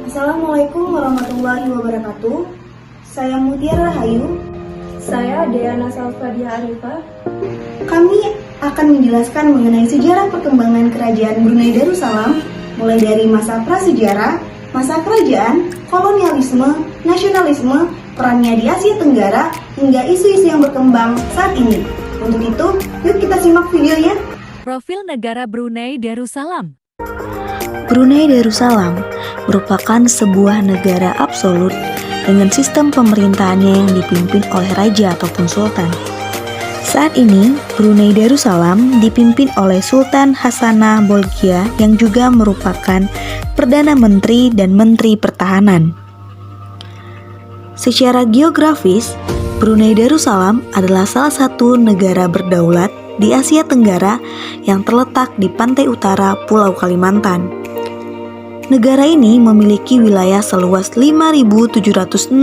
Assalamualaikum warahmatullahi wabarakatuh. Saya Mutiara Rahayu. Saya Deana Salfadia Arifah. Kami akan menjelaskan mengenai sejarah perkembangan kerajaan Brunei Darussalam, mulai dari masa prasejarah, masa kerajaan, kolonialisme, nasionalisme, perannya di Asia Tenggara, hingga isu-isu yang berkembang saat ini. Untuk itu, yuk kita simak videonya. Profil negara Brunei Darussalam. Brunei Darussalam merupakan sebuah negara absolut dengan sistem pemerintahannya yang dipimpin oleh raja ataupun sultan. Saat ini, Brunei Darussalam dipimpin oleh Sultan Hassanah Bolkiah yang juga merupakan Perdana Menteri dan Menteri Pertahanan. Secara geografis, Brunei Darussalam adalah salah satu negara berdaulat di Asia Tenggara yang terletak di pantai utara Pulau Kalimantan. Negara ini memiliki wilayah seluas 5.765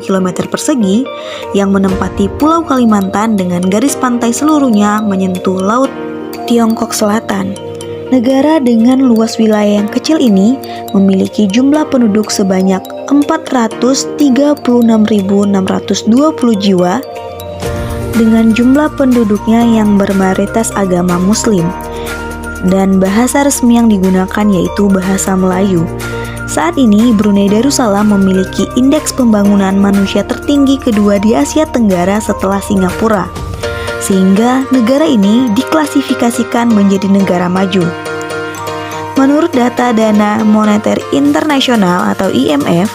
km persegi yang menempati Pulau Kalimantan dengan garis pantai seluruhnya menyentuh Laut Tiongkok Selatan. Negara dengan luas wilayah yang kecil ini memiliki jumlah penduduk sebanyak 436.620 jiwa dengan jumlah penduduknya yang bermayoritas agama Muslim. Dan bahasa resmi yang digunakan yaitu bahasa Melayu. Saat ini Brunei Darussalam memiliki indeks pembangunan manusia tertinggi kedua di Asia Tenggara setelah Singapura, sehingga negara ini diklasifikasikan menjadi negara maju. Menurut data Dana Moneter Internasional atau IMF,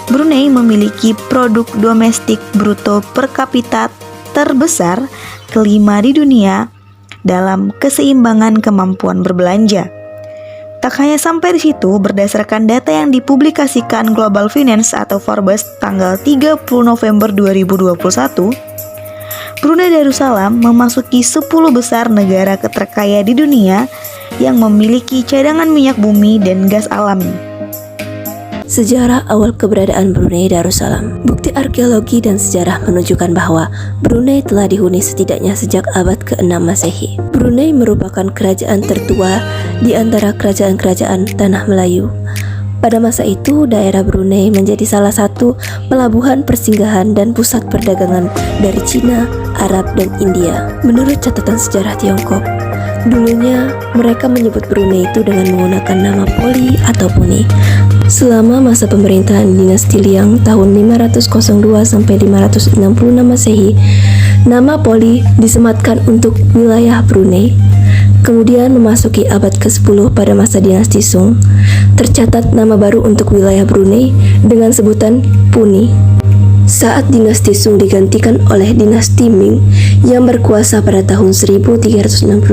Brunei memiliki produk domestik bruto per kapita terbesar kelima di dunia dalam keseimbangan kemampuan berbelanja. Tak hanya sampai di situ, berdasarkan data yang dipublikasikan Global Finance atau Forbes tanggal 30 November 2021, Brunei Darussalam memasuki 10 besar negara terkaya di dunia yang memiliki cadangan minyak bumi dan gas alami. Sejarah awal keberadaan Brunei Darussalam. Bukti arkeologi dan sejarah menunjukkan bahwa Brunei telah dihuni setidaknya sejak abad ke-6 Masehi. Brunei merupakan kerajaan tertua di antara kerajaan-kerajaan Tanah Melayu. Pada masa itu, daerah Brunei menjadi salah satu pelabuhan persinggahan dan pusat perdagangan dari Cina, Arab, dan India. Menurut catatan sejarah Tiongkok, dulunya mereka menyebut Brunei itu dengan menggunakan nama Poli atau Puni. Selama masa pemerintahan dinasti Liang tahun 502 sampai 566 Masehi, nama Poli disematkan untuk wilayah Brunei. Kemudian memasuki abad ke-10 pada masa dinasti Sung, tercatat nama baru untuk wilayah Brunei dengan sebutan Puni. Saat dinasti Sung digantikan oleh dinasti Ming yang berkuasa pada tahun 1368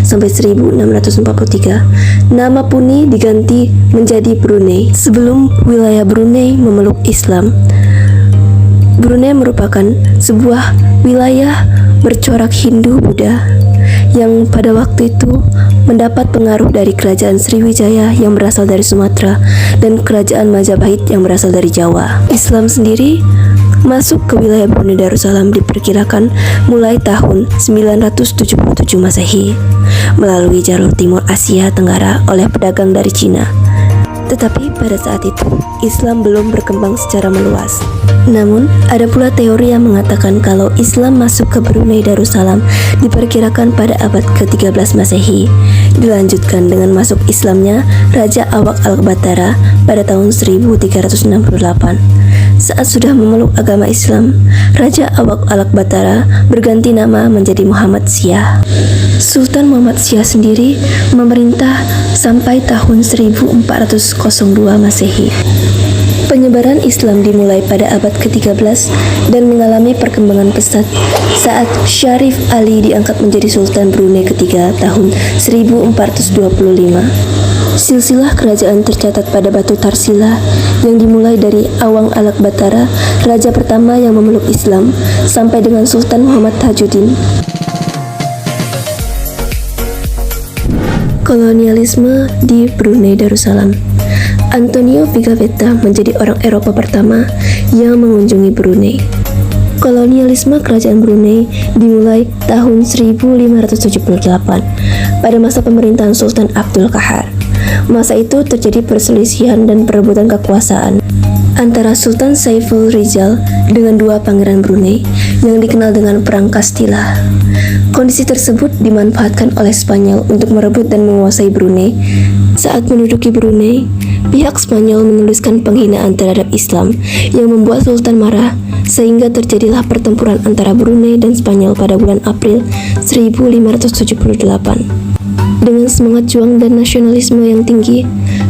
sampai 1643, nama Puni diganti menjadi Brunei. Sebelum wilayah Brunei memeluk Islam, Brunei merupakan sebuah wilayah bercorak Hindu-Buddha yang pada waktu itu mendapat pengaruh dari kerajaan Sriwijaya yang berasal dari Sumatera dan kerajaan Majapahit yang berasal dari Jawa. Islam sendiri masuk ke wilayah Brunei Darussalam diperkirakan mulai tahun 977 Masehi melalui jalur timur Asia Tenggara oleh pedagang dari Cina. Tetapi pada saat itu, Islam belum berkembang secara meluas. Namun, ada pula teori yang mengatakan kalau Islam masuk ke Brunei Darussalam diperkirakan pada abad ke-13 Masehi. Dilanjutkan dengan masuk Islamnya Raja Awak Al-Batara pada tahun 1368. Saat sudah memeluk agama Islam, Raja Awak Al-Batara berganti nama menjadi Muhammad Syah. Sultan Muhammad Syah sendiri memerintah sampai tahun 1402 Masehi. Penyebaran Islam dimulai pada abad ke-13 dan mengalami perkembangan pesat saat Syarif Ali diangkat menjadi Sultan Brunei ketiga tahun 1425. Silsilah kerajaan tercatat pada batu Tarsila yang dimulai dari Awang Al-Batara, raja pertama yang memeluk Islam, sampai dengan Sultan Muhammad Tajuddin. Kolonialisme di Brunei Darussalam. Antonio Pigafetta menjadi orang Eropa pertama yang mengunjungi Brunei. Kolonialisme kerajaan Brunei dimulai tahun 1578 pada masa pemerintahan Sultan Abdul Qahar. Masa itu terjadi perselisihan dan perebutan kekuasaan antara Sultan Saiful Rizal dengan dua pangeran Brunei yang dikenal dengan Perang Kastila. Kondisi tersebut dimanfaatkan oleh Spanyol untuk merebut dan menguasai Brunei. Saat menduduki Brunei, pihak Spanyol menuliskan penghinaan terhadap Islam yang membuat Sultan marah, sehingga terjadilah pertempuran antara Brunei dan Spanyol pada bulan April 1578. Dengan semangat juang dan nasionalisme yang tinggi,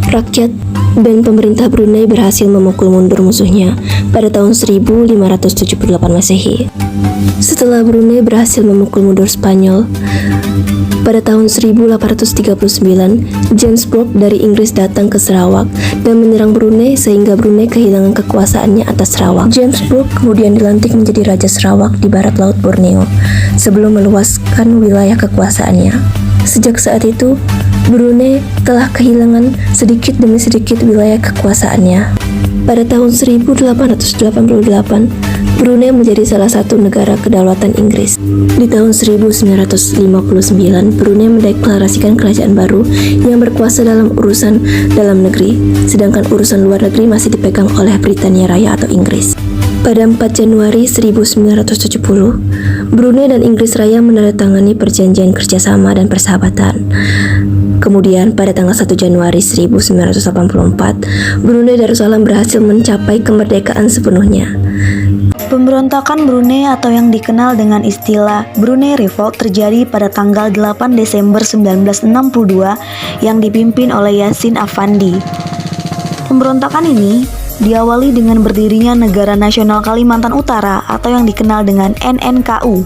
rakyat dan pemerintah Brunei berhasil memukul mundur musuhnya pada tahun 1578 Masehi. Setelah Brunei berhasil memukul mundur Spanyol, pada tahun 1839, James Brooke dari Inggris datang ke Sarawak dan menyerang Brunei sehingga Brunei kehilangan kekuasaannya atas Sarawak. James Brooke kemudian dilantik menjadi Raja Sarawak di barat laut Borneo sebelum meluaskan wilayah kekuasaannya. Sejak saat itu, Brunei telah kehilangan sedikit demi sedikit wilayah kekuasaannya. Pada tahun 1888, Brunei menjadi salah satu negara kedaulatan Inggris. Di tahun 1959, Brunei mendeklarasikan kerajaan baru yang berkuasa dalam urusan dalam negeri, sedangkan urusan luar negeri masih dipegang oleh Britania Raya atau Inggris. Pada 4 Januari 1970, Brunei dan Inggris Raya menandatangani perjanjian kerjasama dan persahabatan. Kemudian pada tanggal 1 Januari 1984, Brunei Darussalam berhasil mencapai kemerdekaan sepenuhnya. Pemberontakan Brunei atau yang dikenal dengan istilah Brunei Revolt terjadi pada tanggal 8 Desember 1962 yang dipimpin oleh Yassin Afandi. Pemberontakan ini diawali dengan berdirinya Negara Nasional Kalimantan Utara atau yang dikenal dengan NNKU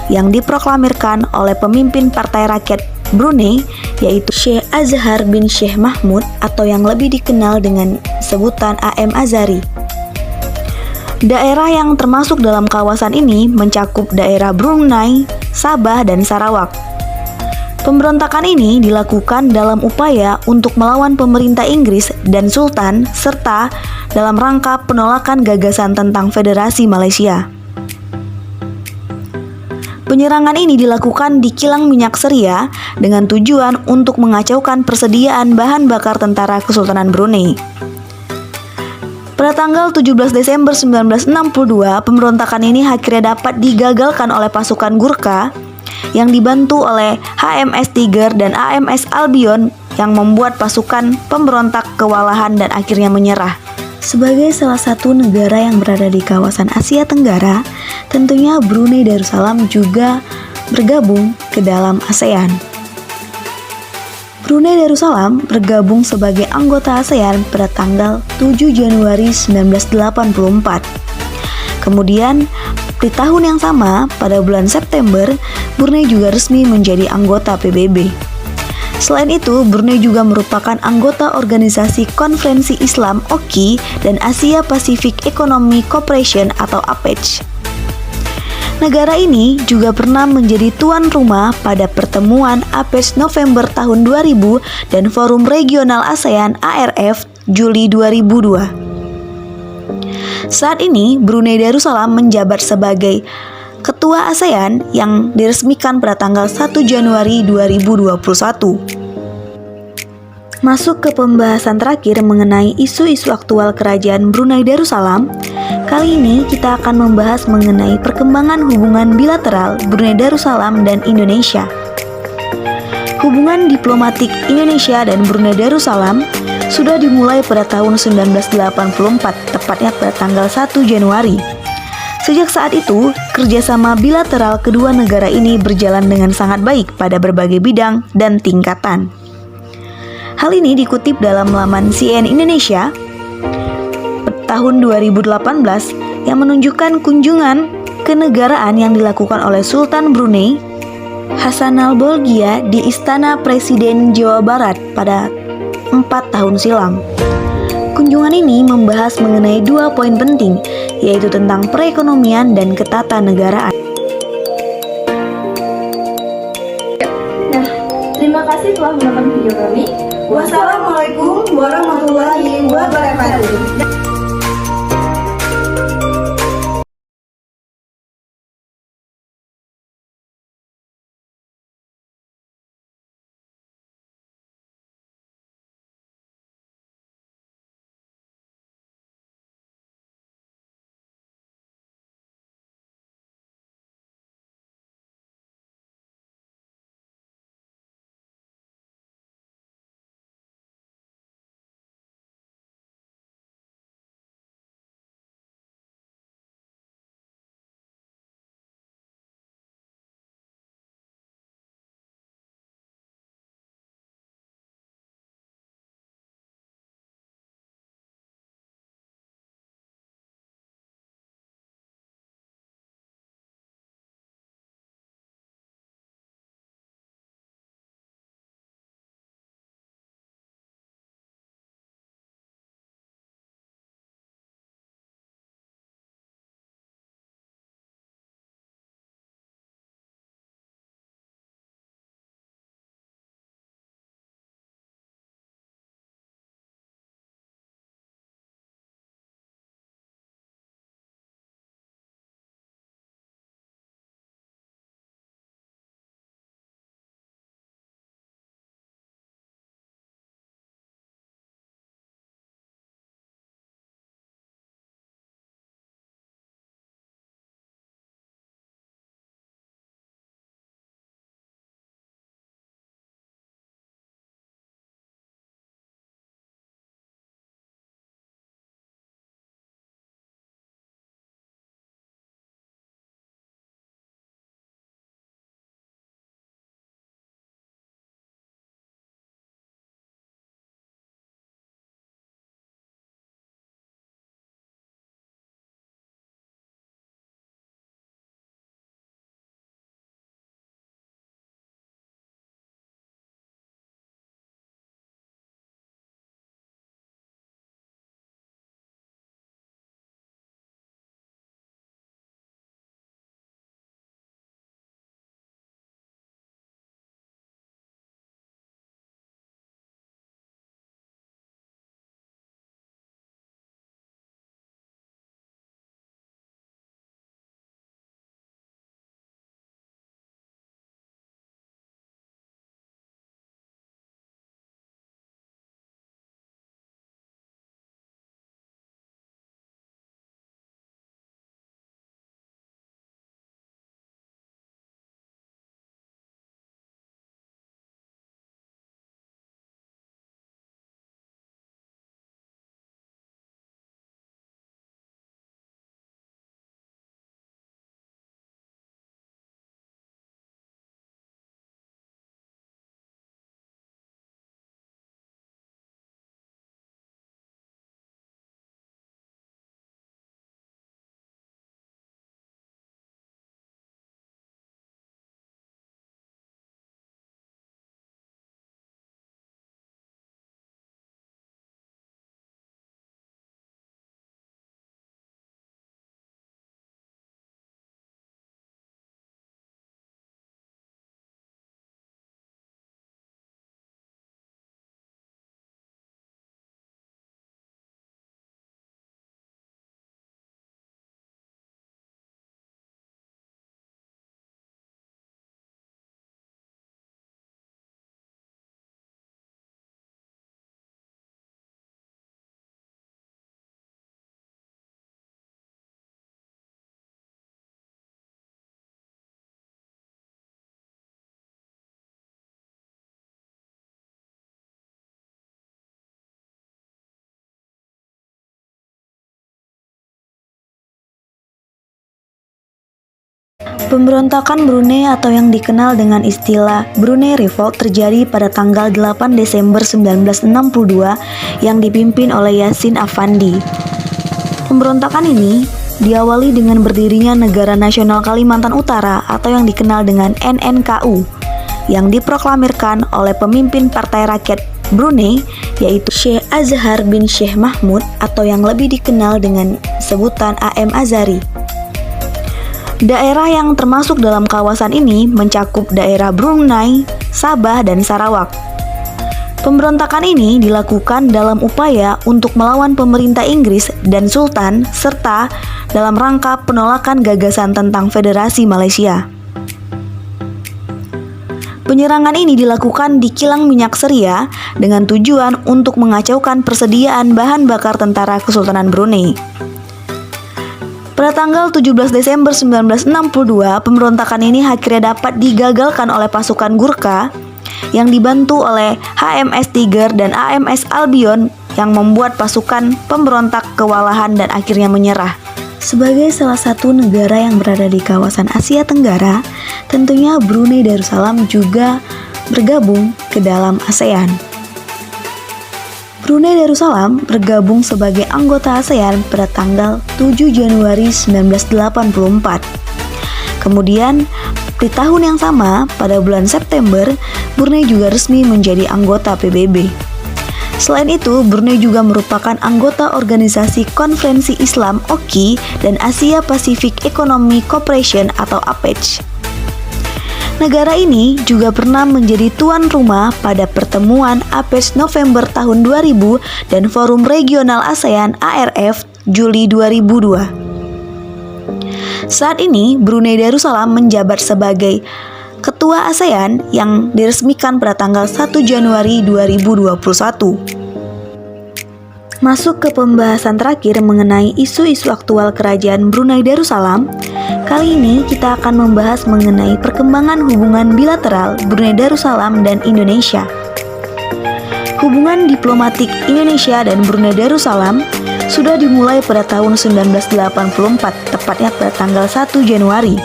yang diproklamirkan oleh pemimpin Partai Rakyat Brunei yaitu Sheikh Azhar bin Sheikh Mahmud atau yang lebih dikenal dengan sebutan AM Azhari. Daerah yang termasuk dalam kawasan ini mencakup daerah Brunei, Sabah, dan Sarawak. Pemberontakan ini dilakukan dalam upaya untuk melawan pemerintah Inggris dan Sultan serta dalam rangka penolakan gagasan tentang Federasi Malaysia. Penyerangan ini dilakukan di kilang minyak Seria dengan tujuan untuk mengacaukan persediaan bahan bakar tentara Kesultanan Brunei. Pada tanggal 17 Desember 1962, pemberontakan ini akhirnya dapat digagalkan oleh pasukan Gurkha yang dibantu oleh HMS Tiger dan AMS Albion yang membuat pasukan pemberontak kewalahan dan akhirnya menyerah. Sebagai salah satu negara yang berada di kawasan Asia Tenggara, tentunya Brunei Darussalam juga bergabung ke dalam ASEAN. Brunei Darussalam bergabung sebagai anggota ASEAN pada tanggal 7 Januari 1984. Kemudian, di tahun yang sama, pada bulan September, Brunei juga resmi menjadi anggota PBB. Selain itu, Brunei juga merupakan anggota Organisasi Konferensi Islam (OKI) dan Asia Pacific Economic Cooperation atau APEC. Negara ini juga pernah menjadi tuan rumah pada pertemuan APEC November tahun 2000 dan Forum Regional ASEAN ARF Juli 2002. Saat ini, Brunei Darussalam menjabat sebagai Ketua ASEAN yang diresmikan pada tanggal 1 Januari 2021. Masuk ke pembahasan terakhir mengenai isu-isu aktual Kerajaan Brunei Darussalam. Kali ini kita akan membahas mengenai perkembangan hubungan bilateral Brunei Darussalam dan Indonesia. Hubungan diplomatik Indonesia dan Brunei Darussalam sudah dimulai pada tahun 1984, tepatnya pada tanggal 1 Januari. Sejak saat itu, kerjasama bilateral kedua negara ini berjalan dengan sangat baik pada berbagai bidang dan tingkatan. Hal ini dikutip dalam laman CNN Indonesia tahun 2018 yang menunjukkan kunjungan kenegaraan yang dilakukan oleh Sultan Brunei Hassanal Bolkiah di Istana Presiden Jawa Barat pada 4 tahun silam. Kunjungan ini membahas mengenai 2 poin penting, yaitu tentang perekonomian dan ketatanegaraan. Nah, terima kasih telah menonton video kami. Wassalamualaikum warahmatullahi wabarakatuh. Pemberontakan Brunei atau yang dikenal dengan istilah Brunei Revolt terjadi pada tanggal 8 Desember 1962 yang dipimpin oleh Yassin Afandi. Pemberontakan ini diawali dengan berdirinya Negara Nasional Kalimantan Utara atau yang dikenal dengan NNKU yang diproklamirkan oleh pemimpin Partai Rakyat Brunei yaitu Sheikh Azhar bin Sheikh Mahmud atau yang lebih dikenal dengan sebutan AM Azhari. Daerah yang termasuk dalam kawasan ini mencakup daerah Brunei, Sabah, dan Sarawak. Pemberontakan ini dilakukan dalam upaya untuk melawan pemerintah Inggris dan Sultan serta dalam rangka penolakan gagasan tentang Federasi Malaysia. Penyerangan ini dilakukan di kilang minyak Seria dengan tujuan untuk mengacaukan persediaan bahan bakar tentara Kesultanan Brunei. Pada tanggal 17 Desember 1962, pemberontakan ini akhirnya dapat digagalkan oleh pasukan Gurkha yang dibantu oleh HMS Tiger dan AMS Albion yang membuat pasukan pemberontak kewalahan dan akhirnya menyerah. Sebagai salah satu negara yang berada di kawasan Asia Tenggara, tentunya Brunei Darussalam juga bergabung ke dalam ASEAN. Brunei Darussalam bergabung sebagai anggota ASEAN pada tanggal 7 Januari 1984. Kemudian, di tahun yang sama, pada bulan September, Brunei juga resmi menjadi anggota PBB. Selain itu, Brunei juga merupakan anggota Organisasi Konferensi Islam OKI dan Asia Pacific Economic Cooperation atau APEC. Negara ini juga pernah menjadi tuan rumah pada pertemuan APEC November tahun 2000 dan Forum Regional ASEAN ARF Juli 2002. Saat ini, Brunei Darussalam menjabat sebagai Ketua ASEAN yang diresmikan pada tanggal 1 Januari 2021. Masuk ke pembahasan terakhir mengenai isu-isu aktual Kerajaan Brunei Darussalam. Kali ini kita akan membahas mengenai perkembangan hubungan bilateral Brunei Darussalam dan Indonesia. Hubungan diplomatik Indonesia dan Brunei Darussalam sudah dimulai pada tahun 1984, tepatnya pada tanggal 1 Januari.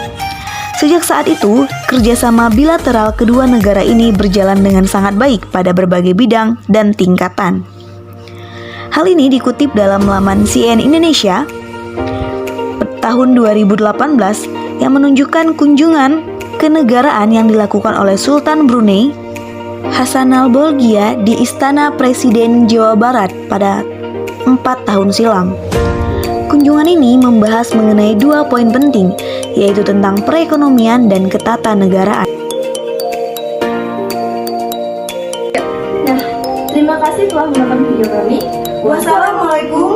Sejak saat itu, kerjasama bilateral kedua negara ini berjalan dengan sangat baik pada berbagai bidang dan tingkatan. Hal ini dikutip dalam laman CNN Indonesia tahun 2018 yang menunjukkan kunjungan kenegaraan yang dilakukan oleh Sultan Brunei Hassanal Bolkiah di Istana Presiden Jawa Barat pada 4 tahun silam. Kunjungan ini membahas mengenai 2 poin penting, yaitu tentang perekonomian dan ketatanegaraan. Nah, terima kasih telah menonton video kami. Wassalamualaikum